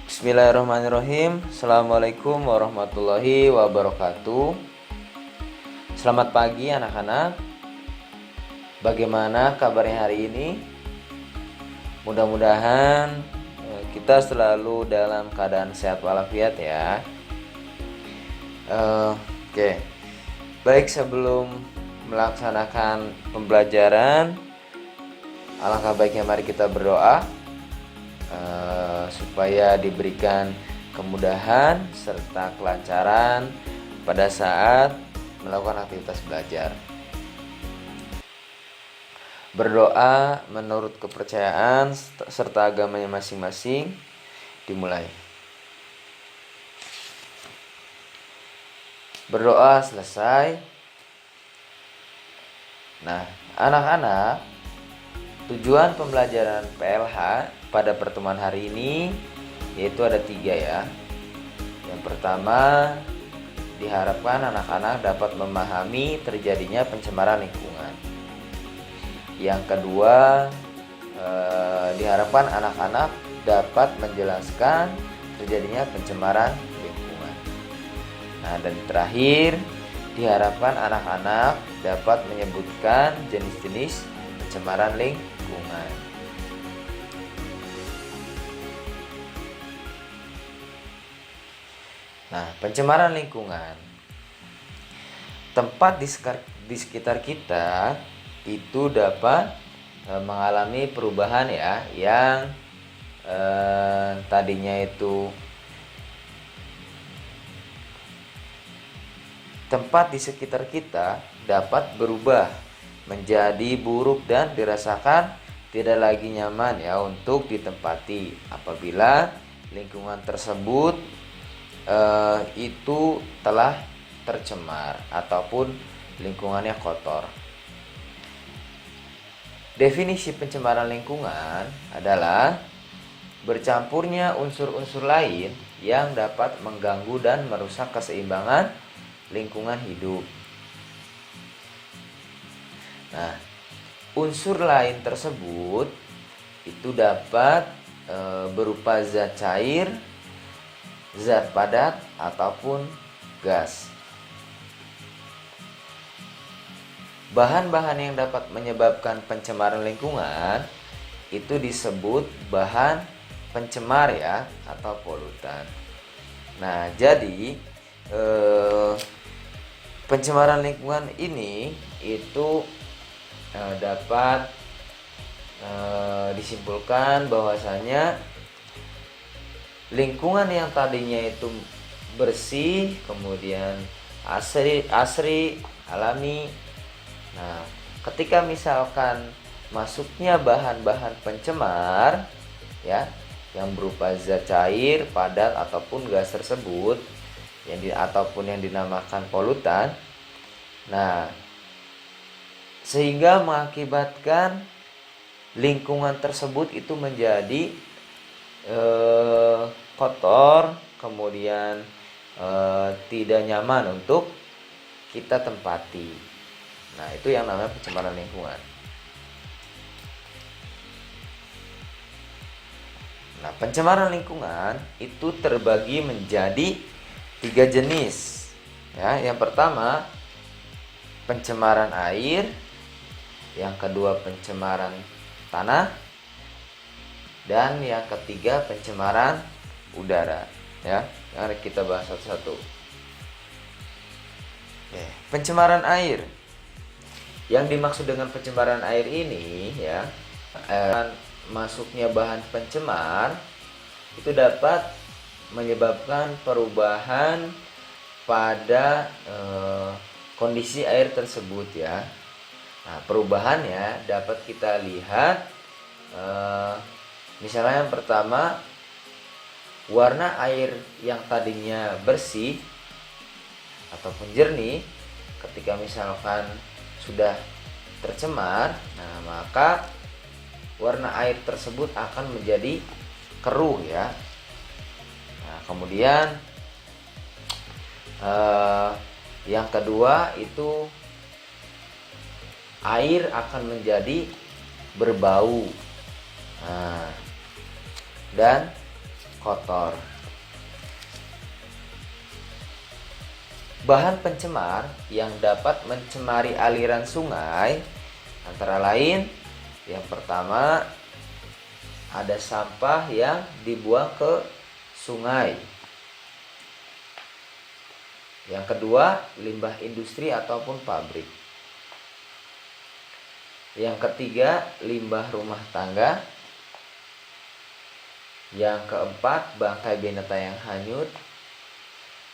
Bismillahirrahmanirrahim. Assalamualaikum warahmatullahi wabarakatuh. Selamat pagi anak-anak. Bagaimana kabarnya hari ini? Mudah-mudahan kita selalu dalam keadaan sehat walafiat ya. Oke. Baik, sebelum melaksanakan pembelajaran, alangkah baiknya mari kita berdoa supaya diberikan kemudahan serta kelancaran pada saat melakukan aktivitas belajar. Berdoa menurut kepercayaan serta agamanya masing-masing. Dimulai. Berdoa selesai. Nah, anak-anak, tujuan pembelajaran PLH pada pertemuan hari ini yaitu ada 3 ya. Yang pertama, diharapkan anak-anak dapat memahami terjadinya pencemaran lingkungan. Yang kedua, diharapkan anak-anak dapat menjelaskan terjadinya pencemaran lingkungan. Nah, dan terakhir, diharapkan anak-anak dapat menyebutkan jenis-jenis pencemaran lingkungan. Nah, pencemaran lingkungan. Tempat di sekitar kita itu dapat mengalami perubahan ya, yang tadinya itu tempat di sekitar kita dapat berubah menjadi buruk dan dirasakan tidak lagi nyaman ya untuk ditempati apabila lingkungan tersebut itu telah tercemar ataupun lingkungannya kotor. Definisi pencemaran lingkungan adalah bercampurnya unsur-unsur lain yang dapat mengganggu dan merusak keseimbangan lingkungan hidup. Nah, unsur lain tersebut itu dapat berupa zat cair, zat padat, ataupun gas. Bahan-bahan yang dapat menyebabkan pencemaran lingkungan itu disebut bahan pencemar ya, atau polutan. Nah, jadi pencemaran lingkungan ini itu dapat disimpulkan bahwasanya lingkungan yang tadinya itu bersih, kemudian asri, alami. Nah, ketika misalkan masuknya bahan-bahan pencemar ya, yang berupa zat cair, padat ataupun gas tersebut, ataupun yang dinamakan polutan. Nah, sehingga mengakibatkan lingkungan tersebut itu menjadi kotor, kemudian tidak nyaman untuk kita tempati. Nah, itu yang namanya pencemaran lingkungan. Nah, pencemaran lingkungan itu terbagi menjadi 3 jenis. Ya, yang pertama pencemaran air, yang kedua pencemaran tanah, dan yang ketiga pencemaran udara ya. Mari kita bahas satu-satu. Pencemaran air. Yang dimaksud dengan pencemaran air ini ya, masuknya bahan pencemar itu dapat menyebabkan perubahan pada kondisi air tersebut ya. Nah, perubahannya dapat kita lihat misalnya yang pertama, warna air yang tadinya bersih ataupun jernih ketika misalkan sudah tercemar, nah maka warna air tersebut akan menjadi keruh ya. Nah, kemudian yang kedua itu air akan menjadi berbau. Nah, dan kotor. Bahan pencemar yang dapat mencemari aliran sungai antara lain, yang pertama ada sampah yang dibuang ke sungai. Yang kedua, limbah industri ataupun pabrik. Yang ketiga, limbah rumah tangga. Yang keempat, bangkai binatang yang hanyut.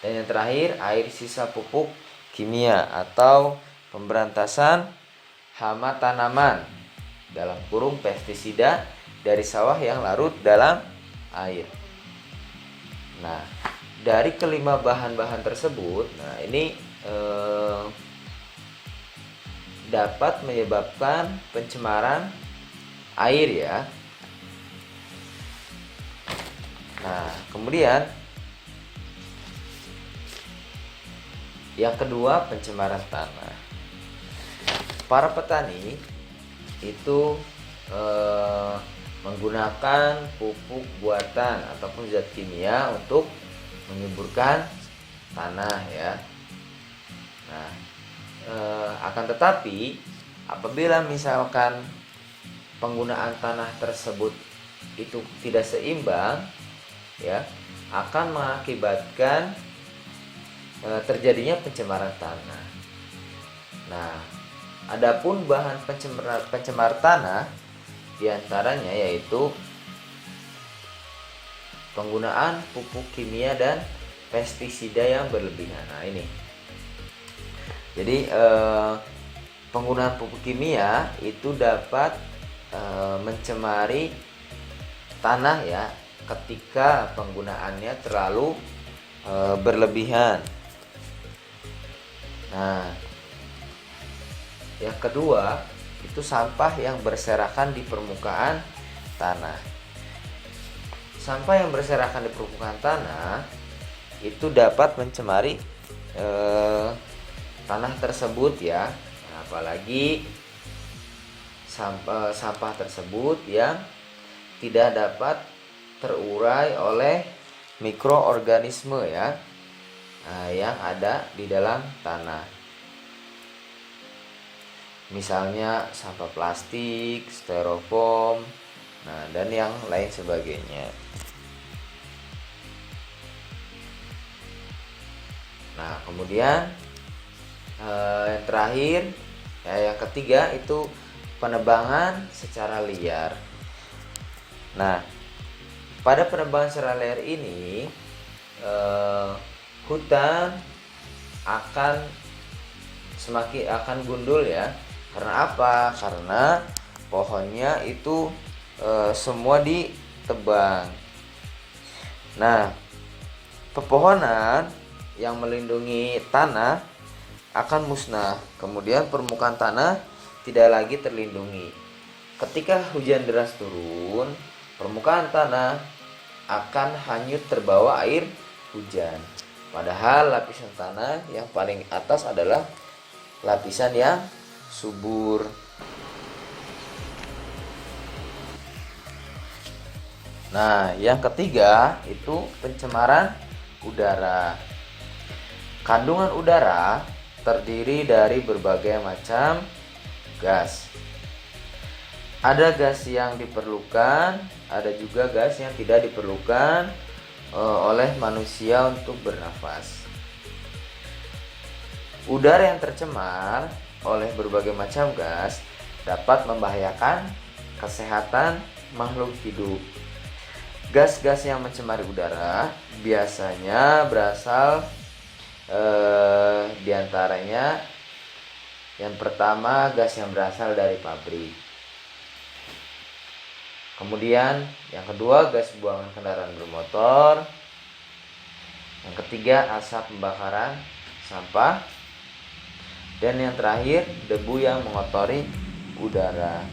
Dan yang terakhir, air sisa pupuk kimia atau pemberantasan hama tanaman dalam kurung pestisida dari sawah yang larut dalam air. Nah, dari kelima bahan-bahan tersebut, ini dapat menyebabkan pencemaran air ya. Nah, kemudian yang kedua, pencemaran tanah. Para petani itu menggunakan pupuk buatan ataupun zat kimia untuk menyuburkan tanah ya. Nah, akan tetapi apabila misalkan penggunaan tanah tersebut itu tidak seimbang ya, akan mengakibatkan terjadinya pencemaran tanah. Nah, adapun bahan pencemar tanah diantaranya yaitu penggunaan pupuk kimia dan pestisida yang berlebihan. Nah, ini. Jadi penggunaan pupuk kimia itu dapat mencemari tanah ya ketika penggunaannya terlalu berlebihan. Nah, yang kedua itu sampah yang berserakan di permukaan tanah. Sampah yang berserakan di permukaan tanah itu dapat mencemari tanah tersebut ya. Nah, apalagi sampah tersebut yang tidak dapat terurai oleh mikroorganisme ya, yang ada di dalam tanah. Misalnya sampah plastik, styrofoam, dan yang lain sebagainya. Nah, kemudian yang terakhir ya, yang ketiga itu penebangan secara liar. Nah, pada penebangan secara liar ini hutan akan gundul ya. Karena apa? Karena pohonnya itu semua ditebang. Nah, pepohonan yang melindungi tanah akan musnah. Kemudian permukaan tanah tidak lagi terlindungi. Ketika hujan deras turun, permukaan tanah akan hanyut terbawa air hujan. Padahal lapisan tanah yang paling atas adalah lapisan yang subur. Nah, yang ketiga itu pencemaran udara. Kandungan udara terdiri dari berbagai macam gas. Ada gas yang diperlukan, ada juga gas yang tidak diperlukan oleh manusia untuk bernafas. Udara yang tercemar oleh berbagai macam gas dapat membahayakan kesehatan makhluk hidup. Gas-gas yang mencemari udara biasanya berasal diantaranya yang pertama gas yang berasal dari pabrik. Kemudian yang kedua gas buangan kendaraan bermotor. Yang ketiga asap pembakaran sampah. Dan yang terakhir debu yang mengotori udara.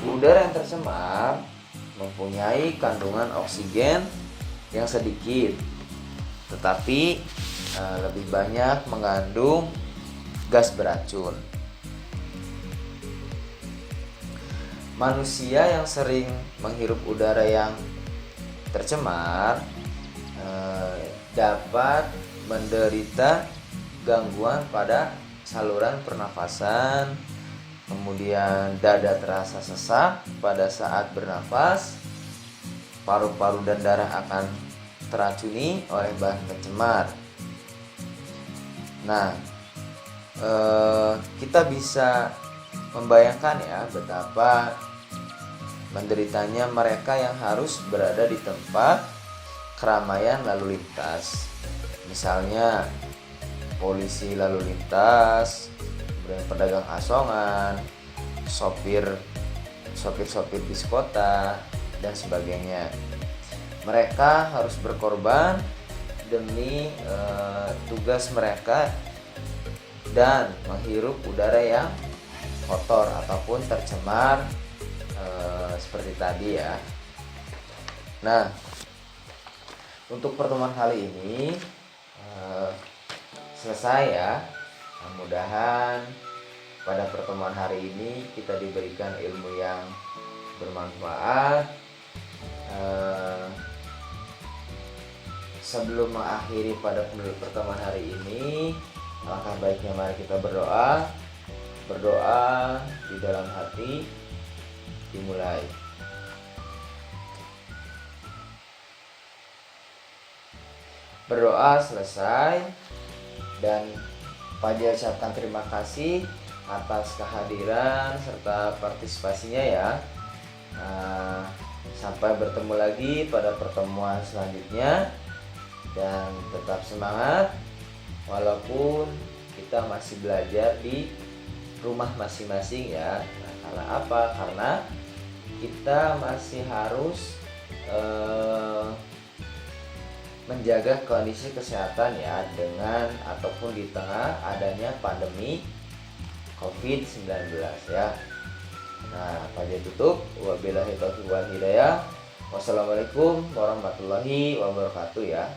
Udara yang tercemar mempunyai kandungan oksigen yang sedikit, tetapi lebih banyak mengandung gas beracun. Manusia yang sering menghirup udara yang tercemar dapat menderita gangguan pada saluran pernafasan, kemudian dada terasa sesak pada saat bernafas, paru-paru dan darah akan teracuni oleh bahan pencemar. Nah, kita bisa membayangkan ya betapa menderitanya mereka yang harus berada di tempat keramaian lalu lintas. Misalnya polisi lalu lintas, kemudian pedagang asongan, sopir bis kota, dan sebagainya. Mereka harus berkorban demi tugas mereka dan menghirup udara yang kotor ataupun tercemar seperti tadi ya. Nah, untuk pertemuan kali ini selesai ya. Mudah-mudahan pada pertemuan hari ini kita diberikan ilmu yang bermanfaat. Sebelum mengakhiri pada pertemuan hari ini, alangkah baiknya mari kita berdoa di dalam hati. Dimulai. Berdoa selesai dan Paja ucapkan terima kasih atas kehadiran serta partisipasinya ya. Sampai bertemu lagi pada pertemuan selanjutnya, dan tetap semangat walaupun kita masih belajar di rumah masing-masing ya. Nah, karena apa? Karena kita masih harus menjaga kondisi kesehatan ya, dengan ataupun di tengah adanya pandemi COVID-19 ya. Nah, Paja tutup. Wabillahi taufiq wal hidayah. Wassalamualaikum warahmatullahi wabarakatuh ya.